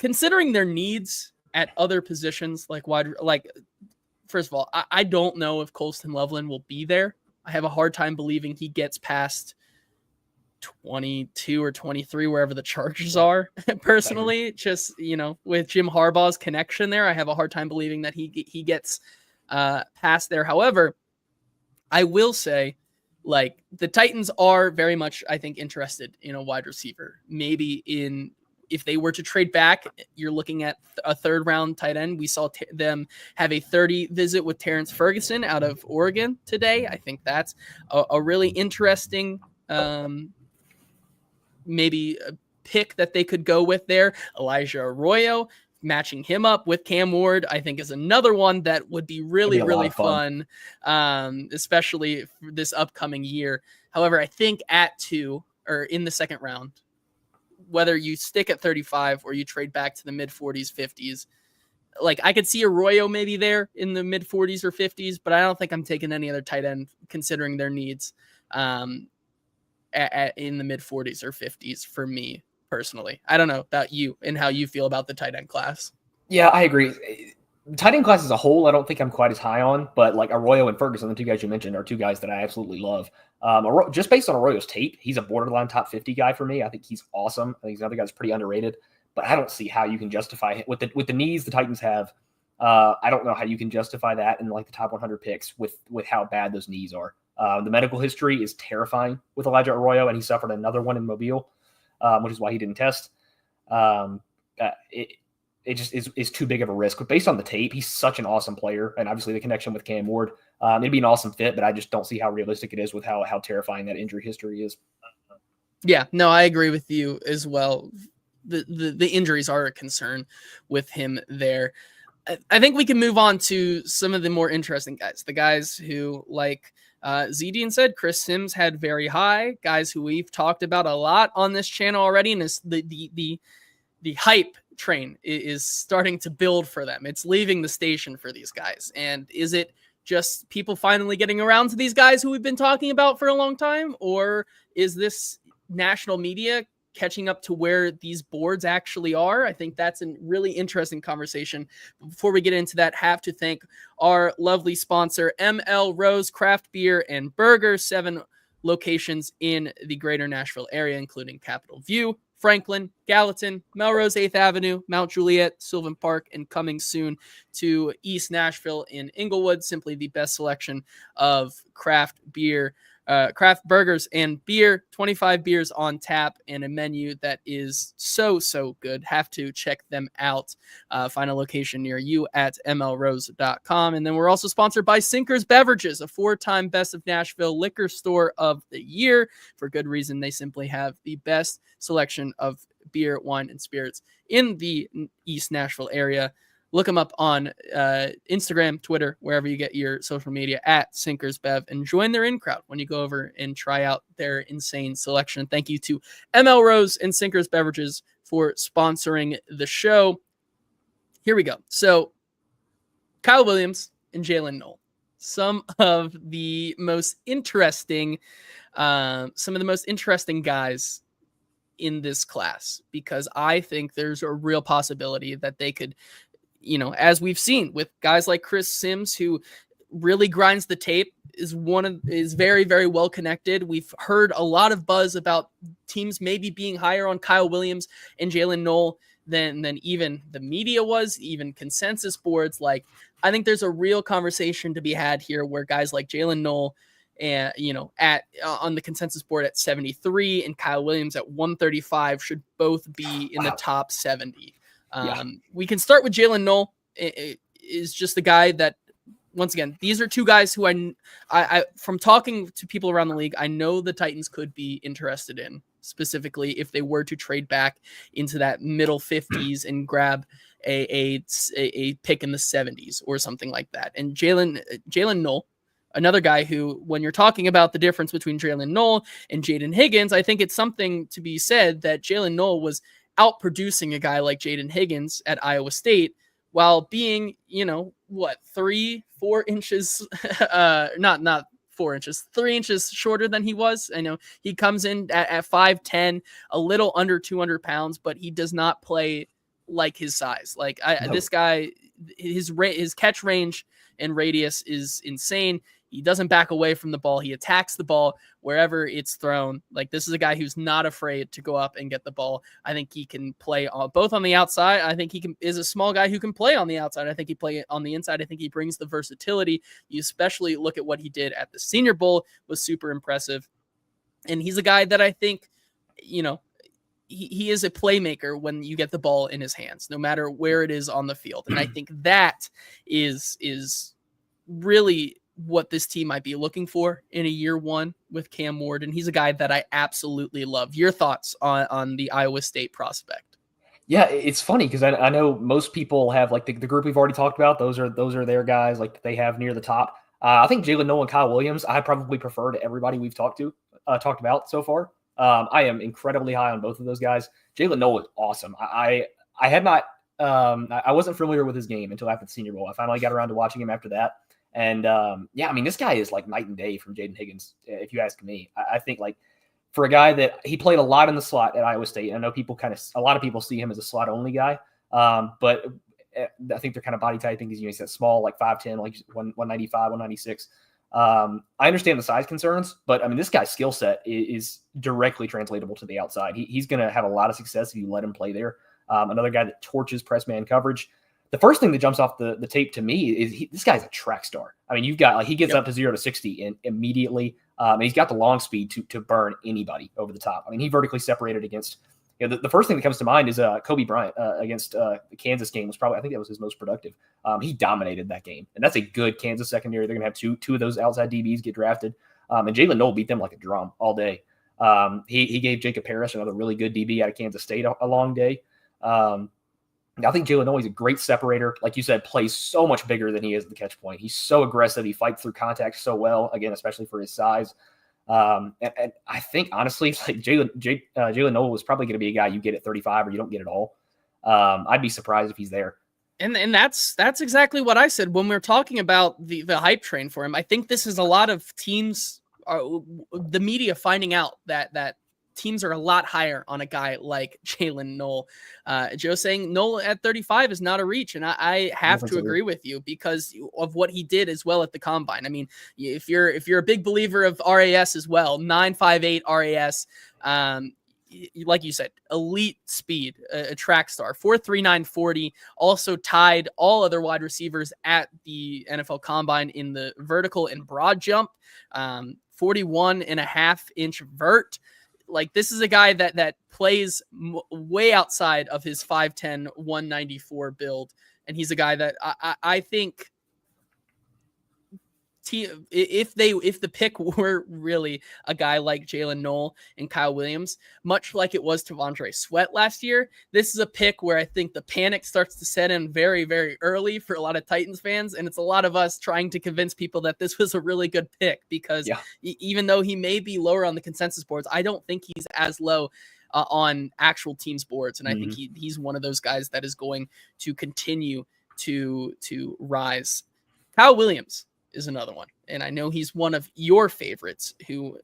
Considering their needs at other positions first of all, I don't know if Colston Loveland will be there. I have a hard time believing he gets past 22 or 23, wherever the Chargers are. Personally, just, with Jim Harbaugh's connection there, I have a hard time believing that he gets past there. However, I will say, the Titans are very much, I think, interested in a wide receiver. Maybe if they were to trade back, you're looking at a third-round tight end. We saw them have a 30 visit with Terrence Ferguson out of Oregon today. I think that's a really interesting maybe a pick that they could go with there. Elijah Arroyo, matching him up with Cam Ward, I think is another one that would be really, really fun, especially for this upcoming year. However, I think at 2 or in the second round, whether you stick at 35 or you trade back to the mid 40s, 50s, I could see Arroyo maybe there in the mid 40s or 50s, but I don't think I'm taking any other tight end considering their needs. In the mid 40s or 50s for me personally. I don't know about you and how you feel about the tight end class. Yeah, I agree. Tight end class as a whole, I don't think I'm quite as high on, but Arroyo and Ferguson, the two guys you mentioned, are two guys that I absolutely love. Just based on Arroyo's tape, he's a borderline top 50 guy for me. I think he's awesome. I think he's another guy that's pretty underrated, but I don't see how you can justify it with the needs the Titans have. I don't know how you can justify that in the top 100 picks with how bad those knees are. The medical history is terrifying with Elijah Arroyo, and he suffered another one in Mobile, which is why he didn't test. It just is too big of a risk. But based on the tape, he's such an awesome player, and obviously the connection with Cam Ward, it'd be an awesome fit, but I just don't see how realistic it is with how terrifying that injury history is. Yeah, no, I agree with you as well. The injuries are a concern with him there. I think we can move on to some of the more interesting guys, the guys who, Z-Dean said, Chris Sims had very high, guys who we've talked about a lot on this channel already, and the hype train is starting to build for them. It's leaving the station for these guys. And is it just people finally getting around to these guys who we've been talking about for a long time, or is this national media catching up to where these boards actually are? I think that's a really interesting conversation. Before we get into that, have to thank our lovely sponsor, ML Rose Craft Beer and Burger, 7 locations in the greater Nashville area, including Capitol View, Franklin, Gallatin, Melrose 8th Avenue, Mount Juliet, Sylvan Park, and coming soon to East Nashville in Inglewood. Simply the best selection of craft beer, craft burgers and beer, 25 beers on tap, and a menu that is so good. Have to check them out. Find a location near you at mlrose.com. And then we're also sponsored by Sinkers Beverages, a 4-time Best of Nashville Liquor Store of the Year. For good reason, they simply have the best selection of beer, wine, and spirits in the East Nashville area. Look them up on Instagram, Twitter, wherever you get your social media, at SinkersBev, and join their in-crowd when you go over and try out their insane selection. Thank you to ML Rose and Sinkers Beverages for sponsoring the show. Here we go. So, Kyle Williams and Jaylen Null, some of the most interesting guys in this class, because I think there's a real possibility that they could, as we've seen with guys like Chris Sims, who really grinds the tape, is very, very well connected. We've heard a lot of buzz about teams maybe being higher on Kyle Williams and Jaylen Null than even the media was, even consensus boards. I think there's a real conversation to be had here where guys like Jaylen Null, and on the consensus board at 73 and Kyle Williams at 135 should both be in the top 70. We can start with Jaylen Null. It is just the guy that once again, these are two guys who I from talking to people around the league, I know the Titans could be interested in, specifically if they were to trade back into that middle 50s and grab a pick in the 70s or something like that. And Jaylen Null, another guy who, when you're talking about the difference between Jaylen Null and Jaden Higgins, I think it's something to be said that Jaylen Null was outproducing a guy like Jaden Higgins at Iowa State while being, 3-4 inches, not 4 inches, 3 inches shorter than he was. I know he comes in at 5'10", a little under 200 pounds, but he does not play like his size. This guy, his catch range and radius is insane. He doesn't back away from the ball. He attacks the ball wherever it's thrown. This is a guy who's not afraid to go up and get the ball. I think he can play both on the outside. I think is a small guy who can play on the outside. I think he play on the inside. I think he brings the versatility. You especially look at what he did at the Senior Bowl, was super impressive. And he's a guy that I think, he is a playmaker when you get the ball in his hands, no matter where it is on the field. And I think that is really what this team might be looking for in a year one with Cam Ward. And he's a guy that I absolutely love. Your thoughts on the Iowa State prospect? Yeah, it's funny because I know most people have the group we've already talked about. Those are their guys they have near the top. I think Jaylen Null and Kyle Williams, I probably prefer to everybody we've talked about so far. I am incredibly high on both of those guys. Jaylen Null is awesome. I had not, I wasn't familiar with his game until after the Senior Bowl. I finally got around to watching him after that. And this guy is night and day from Jaden Higgins, if you ask me. I think for a guy that he played a lot in the slot at Iowa State, I know a lot of people see him as a slot only guy. But I think they're kind of body typing because he's that small, 5'10", 195, 196. I understand the size concerns, but this guy's skill set is directly translatable to the outside. He's going to have a lot of success if you let him play there. Another guy that torches press man coverage. The first thing that jumps off the tape to me is this guy's a track star. You've got he gets up to 0 to 60 and immediately, and he's got the long speed to burn anybody over the top. He vertically separated against. The first thing that comes to mind is Kobe Bryant against the Kansas game was probably, I think that was his most productive. He dominated that game, and that's a good Kansas secondary. They're going to have two of those outside DBs get drafted, and Jaylen Null beat them like a drum all day. He gave Jacob Parrish, another really good DB out of Kansas State, a long day. I think Jaylen Null is a great separator. Like you said, plays so much bigger than he is at the catch point. He's so aggressive. He fights through contact so well, again, especially for his size. And I think, honestly, Jaylen Null was probably going to be a guy you get at 35 or you don't get at all. I'd be surprised if he's there. And that's exactly what I said when we were talking about the hype train for him. I think this is a lot of teams, the media finding out that teams are a lot higher on a guy like Jaylen Null. Joe saying Null at 35 is not a reach, and I have to agree with you because of what he did as well at the combine. If you're a big believer of RAS as well, 9.58 RAS, like you said, elite speed, a track star, 4.39 40, also tied all other wide receivers at the NFL Combine in the vertical and broad jump, 41.5-inch vert. This is a guy that plays way outside of his 5'10", 194 build. And he's a guy that I think if the pick were really a guy like Jaylen Null and Kyle Williams, much like it was to T'Vondre Sweat last year, this is a pick where I think the panic starts to set in very, very early for a lot of Titans fans. And it's a lot of us trying to convince people that this was a really good pick because even though he may be lower on the consensus boards, I don't think he's as low on actual teams boards. And I think he's one of those guys that is going to continue to rise. Kyle Williams is another one. And I know he's one of your favorites who,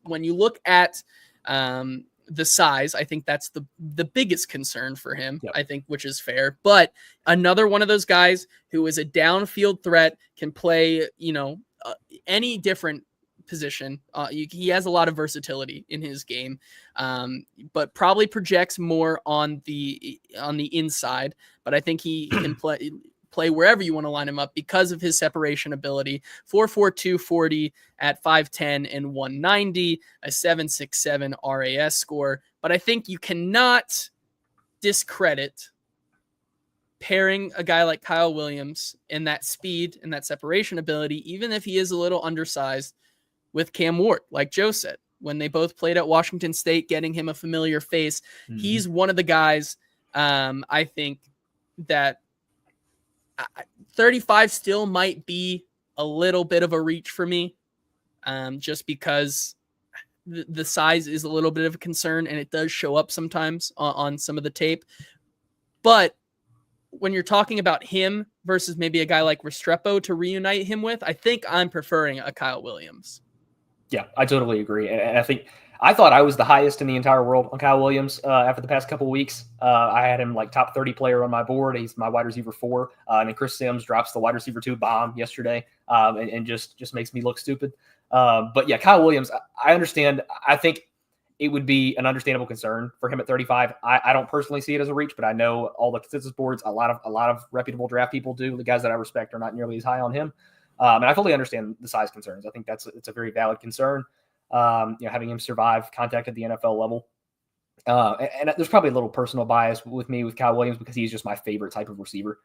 when you look at the size, I think that's the biggest concern for him, I think, which is fair. But another one of those guys who is a downfield threat, can play, any different position. He has a lot of versatility in his game, but probably projects more on the inside. But I think he can play wherever you want to line him up because of his separation ability. 4.42 40 at 5'10 and 190, a 7.67 RAS score. But I think you cannot discredit pairing a guy like Kyle Williams and that speed and that separation ability, even if he is a little undersized, with Cam Ward, like Joe said, when they both played at Washington State, getting him a familiar face. He's one of the guys, I think, that 35 still might be a little bit of a reach for me, just because the size is a little bit of a concern, and it does show up sometimes on some of the tape. But when you're talking about him versus maybe a guy like Restrepo to reunite him with, I think I'm preferring a Kyle Williams. Yeah, I totally agree. And I thought I was the highest in the entire world on Kyle Williams after the past couple of weeks. I had him like top 30 player on my board. He's my wide receiver 4. And then Chris Sims drops the wide receiver 2 bomb yesterday and just makes me look stupid. But yeah, Kyle Williams, I understand. I think it would be an understandable concern for him at 35. I don't personally see it as a reach, but I know all the consensus boards, a lot of reputable draft people do. The guys that I respect are not nearly as high on him. And I fully understand the size concerns. I think it's a very valid concern. Having him survive contact at the NFL level. And there's probably a little personal bias with me with Kyle Williams because he's just my favorite type of receiver.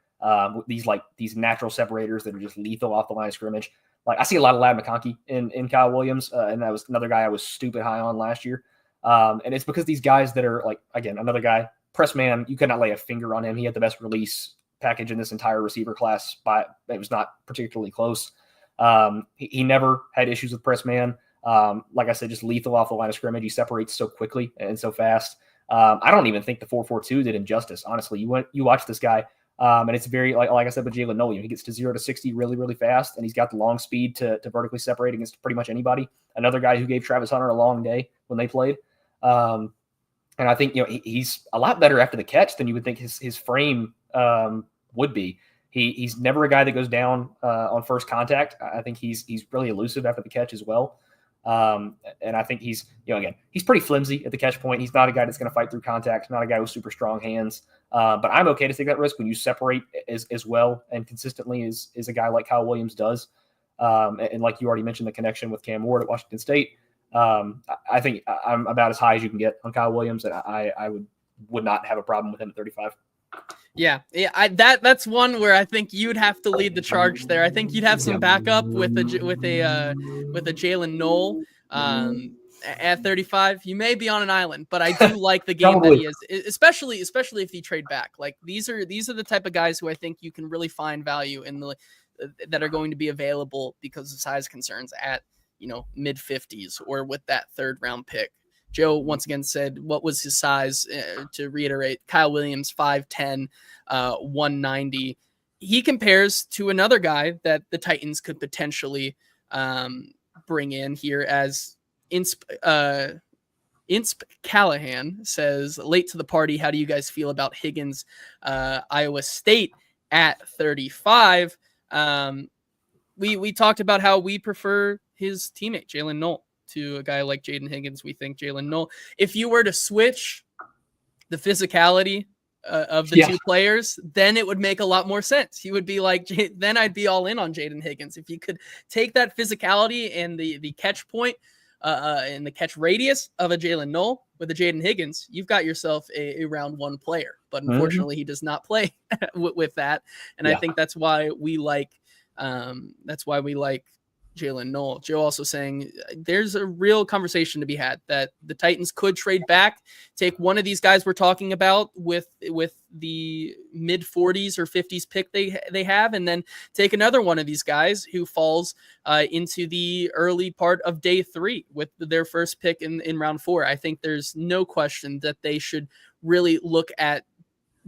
These natural separators that are just lethal off the line of scrimmage. Like I see a lot of Ladd McConkey in Kyle Williams, and that was another guy I was stupid high on last year. And it's because these guys that are like, again, another guy, press man, you could not lay a finger on him. He had the best release package in this entire receiver class, but it was not particularly close. He never had issues with press man. Like I said, just lethal off the line of scrimmage. He separates so quickly and so fast. I don't even think the 4.42 did him justice. Honestly, you watch this guy, and it's very like I said with Jaylen Null. He gets to 0 to 60 really, really fast, and he's got the long speed to vertically separate against pretty much anybody. Another guy who gave Travis Hunter a long day when they played. And I think he's a lot better after the catch than you would think his frame would be. He's never a guy that goes down on first contact. I think he's really elusive after the catch as well. And I think he's pretty flimsy at the catch point. He's not a guy that's going to fight through contact, not a guy with super strong hands. But I'm okay to take that risk when you separate as well and consistently as a guy like Kyle Williams does. And like you already mentioned, the connection with Cam Ward at Washington State. I think I'm about as high as you can get on Kyle Williams, and I would not have a problem with him at 35. Yeah. That's one where I think you'd have to lead the charge there. I think you'd have some backup with a Jaylen Null at 35. You may be on an island, but I do like the game that he is, especially if you trade back. Like these are the type of guys who I think you can really find value in that are going to be available because of size concerns at mid 50s or with that 3rd round pick. Joe once again said, what was his size? To reiterate, Kyle Williams, 5'10", 190. He compares to another guy that the Titans could potentially bring in here, as Insp Callahan says, late to the party. How do you guys feel about Higgins, Iowa State at 35? We talked about how we prefer his teammate, Jaylen Null, to a guy like Jaden Higgins. We think Jaylen Null, if you were to switch the physicality of the two players, then it would make a lot more sense. He would be like, then I'd be all in on Jaden Higgins. If you could take that physicality and the catch point and the catch radius of a Jaylen Null with a Jaden Higgins, you've got yourself a round 1 player. But unfortunately, he does not play with that. And I think that's why we like Jaylen Null. Joe also saying there's a real conversation to be had that the Titans could trade back, take one of these guys we're talking about with the mid 40s or 50s pick they have, and then take another one of these guys who falls into the early part of day 3 with their first pick in round 4. I think there's no question that they should really look at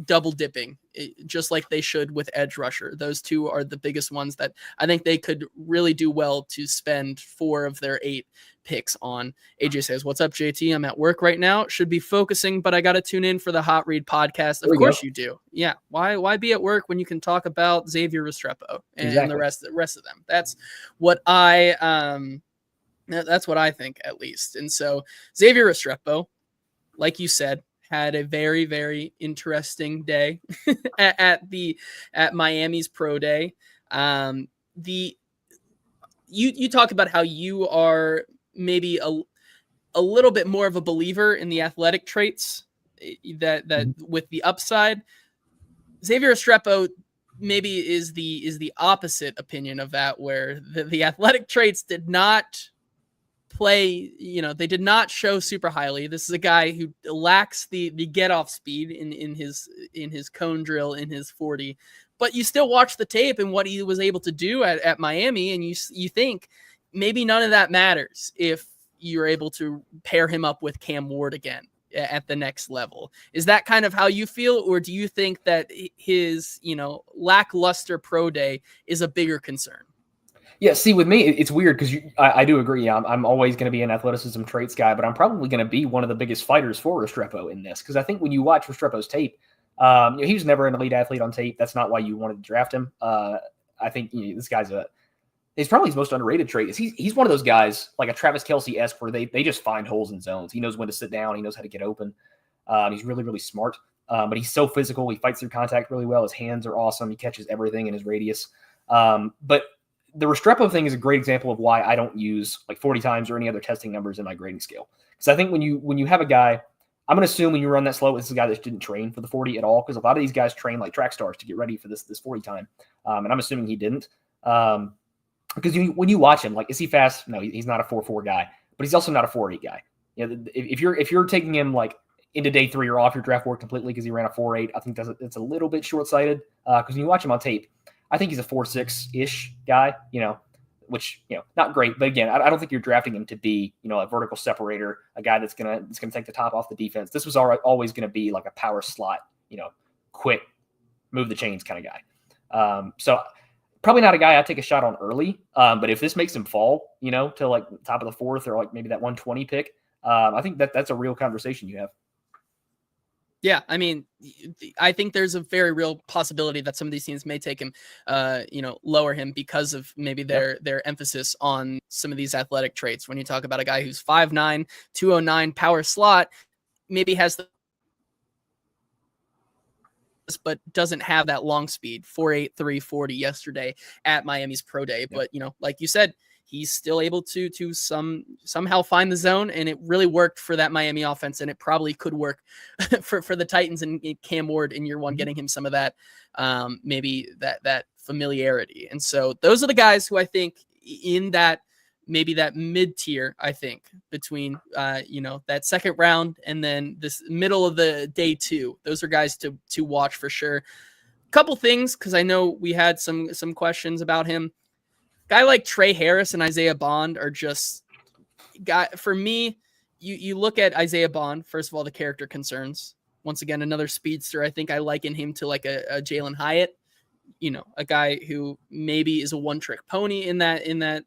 double dipping, just like they should with edge rusher. Those two are the biggest ones that I think they could really do well to spend 4 of their 8 picks on. AJ says, what's up, JT? I'm at work right now. Should be focusing, but I got to tune in for the Hot Read podcast. Of course you do. Yeah. Why be at work when you can talk about Xavier Restrepo and the rest of them? That's what I think, at least. And so Xavier Restrepo, like you said, had a very, very interesting day at Miami's pro day. You talk about how you are maybe a little bit more of a believer in the athletic traits that with the upside. Xavier Restrepo maybe is the opposite opinion of that, where the athletic traits did not play, they did not show super highly. This is a guy who lacks the get off speed in his cone drill, in his 40, but you still watch the tape and what he was able to do at Miami, and you think maybe none of that matters if you're able to pair him up with Cam Ward again at the next level. Is that kind of how you feel, or do you think that his lackluster pro day is a bigger concern? Yeah, see, with me, it's weird because I do agree. I'm always going to be an athleticism traits guy, but I'm probably going to be one of the biggest fighters for Restrepo in this, because I think when you watch Restrepo's tape, he was never an elite athlete on tape. That's not why you wanted to draft him. I think this guy's he's probably his most underrated trait. Is he's one of those guys, like a Travis Kelce-esque, where they just find holes in zones. He knows when to sit down. He knows how to get open. He's really, really smart, but he's so physical. He fights through contact really well. His hands are awesome. He catches everything in his radius. But the Restrepo thing is a great example of why I don't use like 40 times or any other testing numbers in my grading scale. Because I think when you have a guy, I'm going to assume when you run that slow, this is a guy that didn't train for the 40 at all, because a lot of these guys train like track stars to get ready for this 40 time. And I'm assuming he didn't. Because when you watch him, like, is he fast? No, he's not a 4.4 guy, but he's also not a 4.8 guy. If you're taking him like into day 3 or off your draft board completely because he ran a 4.8, I think that's a little bit short-sighted. Because when you watch him on tape, I think he's a 4.6-ish guy, which, not great. But again, I don't think you're drafting him to be, a vertical separator, a guy that's gonna take the top off the defense. This was always going to be like a power slot, quick, move the chains kind of guy. So probably not a guy I take a shot on early. But if this makes him fall, to like the top of the 4th or like maybe that 120 pick, I think that's a real conversation you have. Yeah, I mean, I think there's a very real possibility that some of these teams may take him, lower him because of maybe their emphasis on some of these athletic traits. When you talk about a guy who's 5'9", 209 power slot, maybe has but doesn't have that long speed, 4.8, 340 yesterday at Miami's pro day. But, like you said, he's still able to somehow find the zone, and it really worked for that Miami offense, and it probably could work for the Titans and Cam Ward in year 1, getting him some of that, maybe that familiarity. And so those are the guys who I think in that, maybe that mid tier, I think between, that second round and then this middle of the day 2, those are guys to watch for sure. Couple things, because I know we had some questions about him. Guy like Trey Harris and Isaiah Bond are just for me. You look at Isaiah Bond, first of all, the character concerns. Once again, another speedster. I think I liken him to like a Jalen Hyatt, a guy who maybe is a one-trick pony in that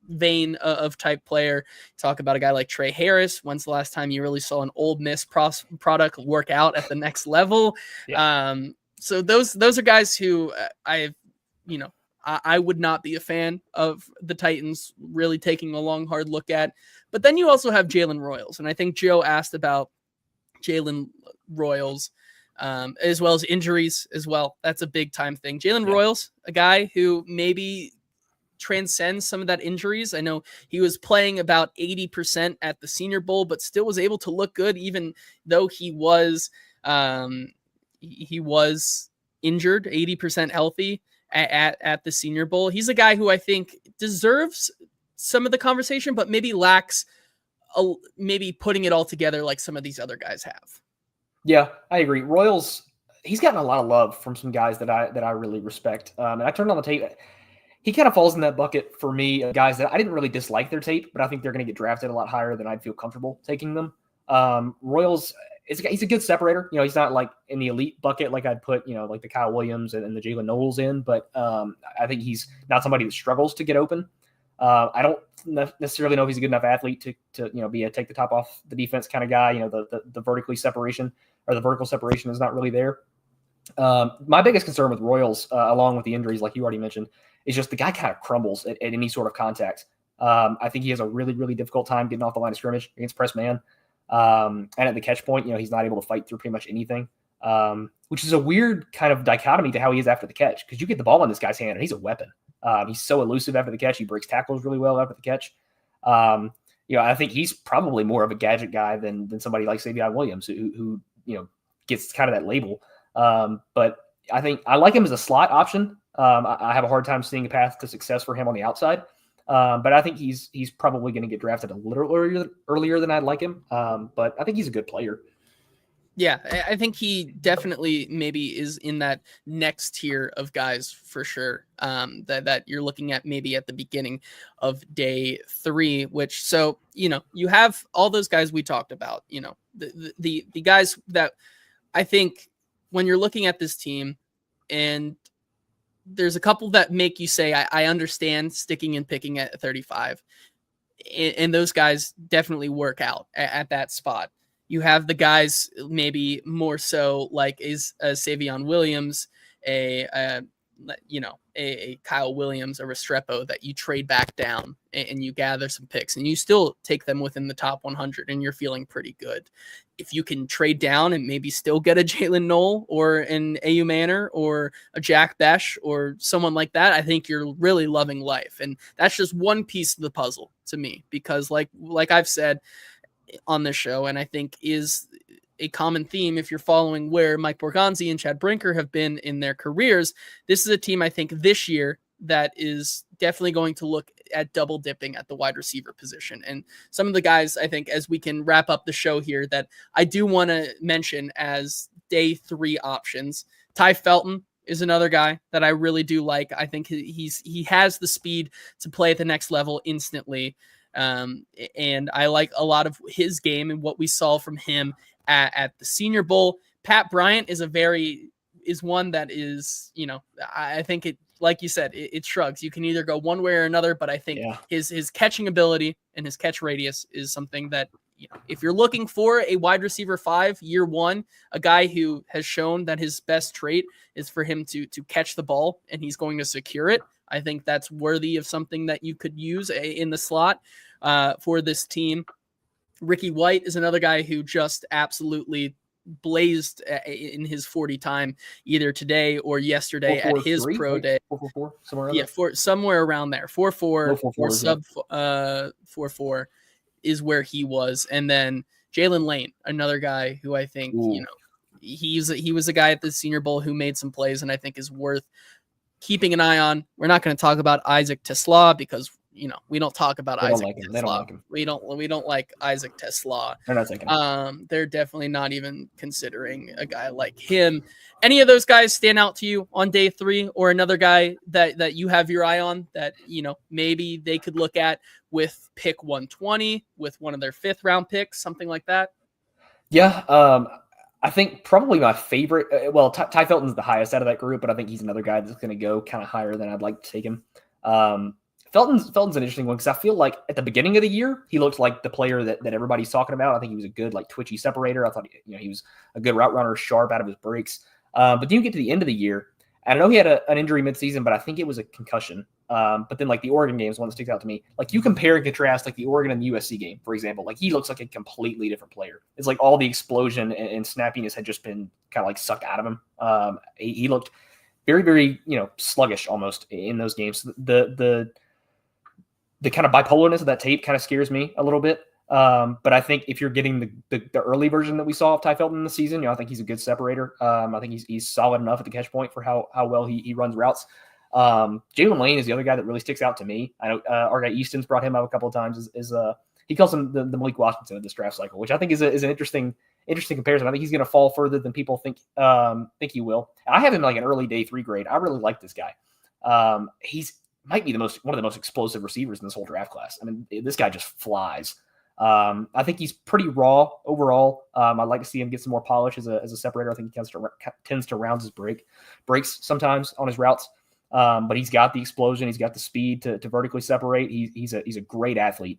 vein of type player. Talk about a guy like Trey Harris. When's the last time you really saw an Ole Miss product work out at the next level? Yeah. So those are guys who I would not be a fan of the Titans really taking a long, hard look at. But then you also have Jalen Royals. And I think Joe asked about Jalen Royals, as well as injuries as well. That's a big time thing. Jalen Royals, a guy who maybe transcends some of that injuries. I know he was playing about 80% at the Senior Bowl, but still was able to look good, even though he was injured, 80% healthy at the Senior Bowl. He's a guy who I think deserves some of the conversation, but maybe lacks maybe putting it all together like some of these other guys have. Yeah, I agree. Royals, he's gotten a lot of love from some guys that I really respect. And I turned on the tape. He kind of falls in that bucket for me of guys that I didn't really dislike their tape, but I think they're going to get drafted a lot higher than I'd feel comfortable taking them. Royals, he's a good separator. He's not like in the elite bucket like I'd put, like the Kyle Williams and the Jaylen Knowles in, but I think he's not somebody that struggles to get open. I don't necessarily know if he's a good enough athlete to be a take the top off the defense kind of guy. The vertical separation is not really there. My biggest concern with Royals, along with the injuries, like you already mentioned, is just the guy kind of crumbles at any sort of contact. I think he has a really, really difficult time getting off the line of scrimmage against press man. And at the catch point, he's not able to fight through pretty much anything, which is a weird kind of dichotomy to how he is after the catch, because you get the ball in this guy's hand and he's a weapon. He's so elusive after the catch. He breaks tackles really well after the catch. I think he's probably more of a gadget guy than somebody like Savon Williams, who gets kind of that label. But I think I like him as a slot option. I have a hard time seeing a path to success for him on the outside. But I think he's probably going to get drafted a little earlier than I'd like him. But I think he's a good player. Yeah, I think he definitely maybe is in that next tier of guys for sure. That you're looking at maybe at the beginning of day 3, which, so, you have all those guys we talked about, the guys that I think when you're looking at this team, and there's a couple that make you say, I understand sticking and picking at 35. And those guys definitely work out at that spot. You have the guys maybe more so like Savon Williams, a Kyle Williams, a Restrepo that you trade back down and you gather some picks and you still take them within the top 100 and you're feeling pretty good. If you can trade down and maybe still get a Jaylen Null or an AU Manor or a Jack Besh or someone like that, I think you're really loving life. And that's just one piece of the puzzle to me, because like I've said on this show, and I think is a common theme if you're following where Mike Borgonzi and Chad Brinker have been in their careers, this is a team I think this year that is definitely going to look at double dipping at the wide receiver position. And some of the guys, I think, as we can wrap up the show here, that I do want to mention as day 3 options, Ty Felton is another guy that I really do like. I think he has the speed to play at the next level instantly. And I like a lot of his game and what we saw from him at the Senior Bowl. Pat Bryant is one that is, I think it, like you said, it shrugs. You can either go one way or another, but I think his catching ability and his catch radius is something that, if you're looking for a wide receiver 5 year 1, a guy who has shown that his best trait is for him to catch the ball and he's going to secure it, I think that's worthy of something that you could use in the slot for this team. Ricky White is another guy who just absolutely blazed in his 40 time either today or yesterday at his pro day. 4.44, somewhere around somewhere around there. 4.4 or sub 4.4 is where he was. And then Jaylen Lane, another guy who I think, he was a guy at the Senior Bowl who made some plays and I think is worth keeping an eye on. We're not going to talk about Isaac Tesla because we don't talk about Isaac Tesla. They don't like him. We don't like Isaac Tesla. They're not taking him. They're definitely not even considering a guy like him. Any of those guys stand out to you on day 3, or another guy that you have your eye on that maybe they could look at with pick 120 with one of their 5th round picks, something like that? Yeah. I think probably my favorite, Ty Felton's the highest out of that group, but I think he's another guy that's going to go kind of higher than I'd like to take him. Felton's an interesting one because I feel like at the beginning of the year, he looked like the player that everybody's talking about. I think he was a good, twitchy separator. I thought, he was a good route runner, sharp out of his breaks. But then you get to the end of the year, and I know he had an injury midseason, but I think it was a concussion. But then the Oregon game is one that sticks out to me. You compare and contrast the Oregon and the USC game, for example. He looks like a completely different player. It's all the explosion and snappiness had just been kind of sucked out of him. He looked very, very, sluggish almost in those games. The kind of bipolarness of that tape kind of scares me a little bit. But I think if you're getting the early version that we saw of Ty Felton in the season, I think he's a good separator. I think he's solid enough at the catch point for how well he runs routes. Jaylen Lane is the other guy that really sticks out to me. I know our guy Easton's brought him up a couple of times. He calls him the Malik Washington of this draft cycle, which I think is an interesting comparison. I think he's going to fall further than people think he will. I have him an early day 3 grade. I really like this guy. He's might be one of the most explosive receivers in this whole draft class. I mean, this guy just flies. I think he's pretty raw overall. I'd like to see him get some more polish as a separator. I think he tends to round his breaks sometimes on his routes. But he's got the explosion. He's got the speed to vertically separate. He's a great athlete.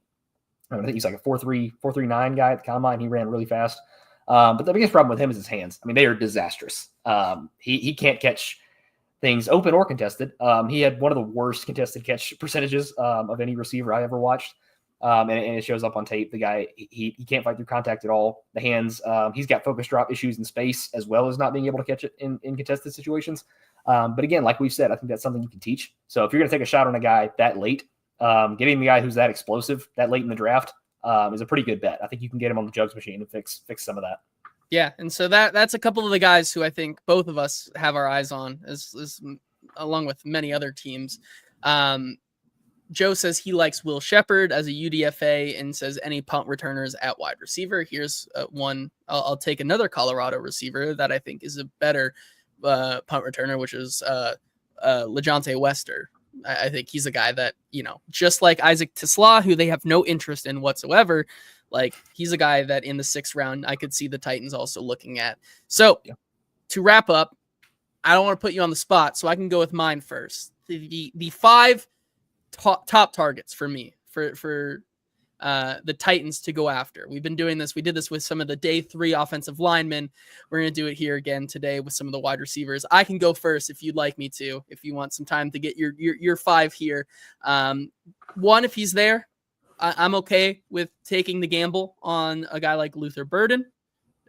I think he's a 4.39 guy at the combine. He ran really fast. But the biggest problem with him is his hands. I mean, they are disastrous. He can't catch things open or contested. He had one of the worst contested catch percentages of any receiver I ever watched. And it shows up on tape. The guy, he can't fight through contact at all. The hands, he's got focus drop issues in space as well as not being able to catch it in contested situations. But again, like we've said, I think that's something you can teach. So if you're going to take a shot on a guy that late, getting the guy who's that explosive that late in the draft is a pretty good bet. I think you can get him on the jugs machine and fix some of that. Yeah, and so that's a couple of the guys who I think both of us have our eyes on, as along with many other teams. Joe says he likes Will Shepherd as a UDFA and says any punt returners at wide receiver. Here's one. I'll take another Colorado receiver that I think is a better punt returner, which is LeJontay Wester. I think he's a guy that, just like Isaac Tisla, who they have no interest in whatsoever, like he's a guy that in the 6th round, I could see the Titans also looking at. So to wrap up, I don't want to put you on the spot, so I can go with mine first. The 5 top targets for me for the Titans to go after. We've been doing this. We did this with some of the day 3 offensive linemen. We're going to do it here again today with some of the wide receivers. I can go first if you'd like me to, if you want some time to get your 5 here. One, if he's there, I'm okay with taking the gamble on a guy like Luther Burden,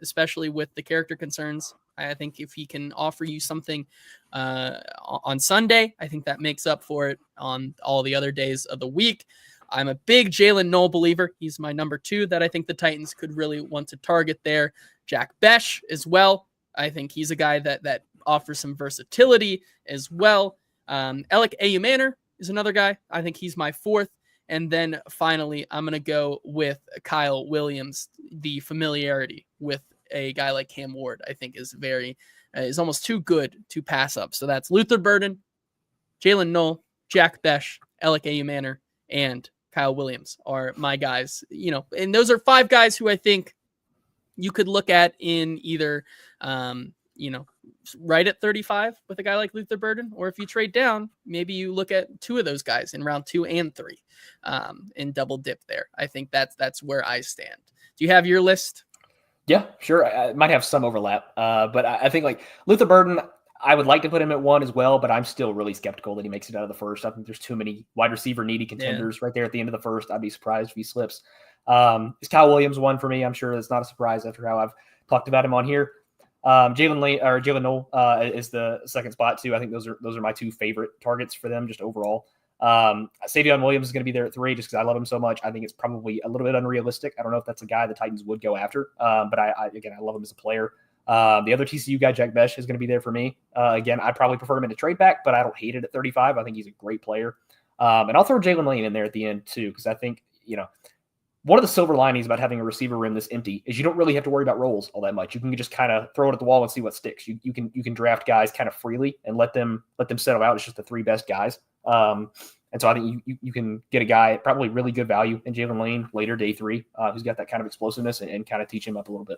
especially with the character concerns. I think if he can offer you something on Sunday, I think that makes up for it on all the other days of the week. I'm a big Jaylen Null believer. He's my number 2 that I think the Titans could really want to target there. Jack Besh as well. I think he's a guy that offers some versatility as well. Alec Manor is another guy. I think he's my 4th. And then finally, I'm going to go with Kyle Williams. The familiarity with a guy like Cam Ward, I think, is almost too good to pass up. So that's Luther Burden, Jaylen Null, Jack Besh, Alec Manor, and Kyle Williams are my guys. And those are 5 guys who I think you could look at in either, right at 35 with a guy like Luther Burden, or if you trade down, maybe you look at 2 of those guys in round 2 and 3 and double dip there. I think that's where I stand. Do you have your list? Yeah, sure. I might have some overlap, but I think like Luther Burden, I would like to put him at 1 as well, but I'm still really skeptical that he makes it out of the 1st. I think there's too many wide receiver needy contenders right there at the end of the 1st. I'd be surprised if he slips. Is Kyle Williams 1 for me? I'm sure that's not a surprise after how I've talked about him on here. Jaylen Null is the 2nd spot too. I think those are my 2 favorite targets for them just overall. Savon Williams is going to be there at 3 just because I love him so much. I think it's probably a little bit unrealistic. I don't know if that's a guy the Titans would go after, but I love him as a player. The other TCU guy, Jack Besh, is going to be there for me. Again, I probably prefer him in a trade back, but I don't hate it at 35. I think he's a great player. And I'll throw Jaylen Lane in there at the end too, because I think, one of the silver linings about having a receiver room this empty is you don't really have to worry about roles all that much. You can just kind of throw it at the wall and see what sticks. You can draft guys kind of freely and let them settle out. It's just the 3 best guys. And so I think you can get a guy probably really good value in Jaylen Lane later day 3, who's got that kind of explosiveness and kind of teach him up a little bit.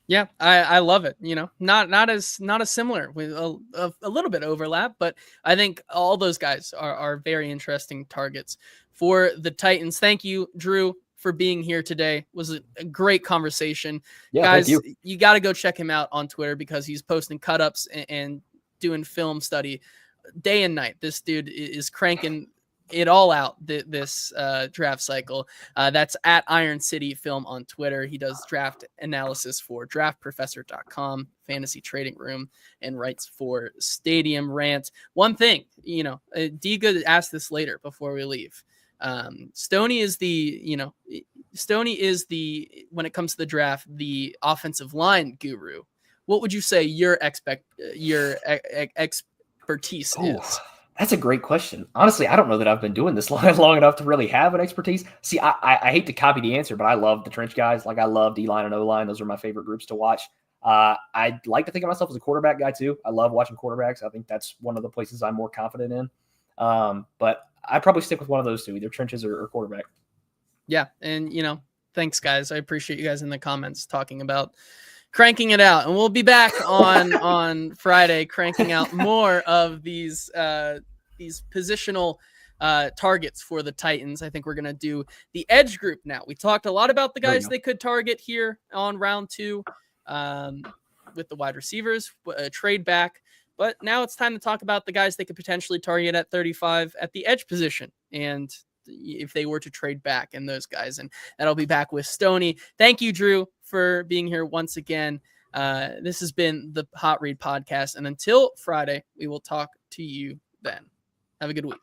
Yeah, I love it. Not as similar with a little bit overlap, but I think all those guys are very interesting targets for the Titans. Thank you, Drew, for being here today. It was a great conversation. Yeah, guys, you got to go check him out on Twitter because he's posting cut-ups and doing film study day and night. This dude is cranking it all out this draft cycle. That's at Iron City Film on Twitter. He does draft analysis for draftprofessor.com, Fantasy Trading Room, and writes for Stadium Rant. One thing, Diga asked this later before we leave. Stoney is when it comes to the draft, the offensive line guru. What would you say your expertise is? That's a great question. Honestly, I don't know that I've been doing this long enough to really have an expertise. See, I hate to copy the answer, but I love the trench guys. Like I love D-line and O-line. Those are my favorite groups to watch. I'd like to think of myself as a quarterback guy too. I love watching quarterbacks. I think that's one of the places I'm more confident in. But I'd probably stick with one of those 2, either trenches or quarterback. Yeah. And, thanks, guys. I appreciate you guys in the comments talking about cranking it out. And we'll be back on Friday, cranking out more of these positional targets for the Titans. I think we're going to do the edge group now. We talked a lot about the guys they could target here on round 2 with the wide receivers, trade back. But now it's time to talk about the guys they could potentially target at 35 at the edge position. And if they were to trade back and those guys, and that'll be back with Stoney. Thank you, Drew, for being here once again. This has been the Hot Read Podcast. And until Friday, we will talk to you then. Have a good week.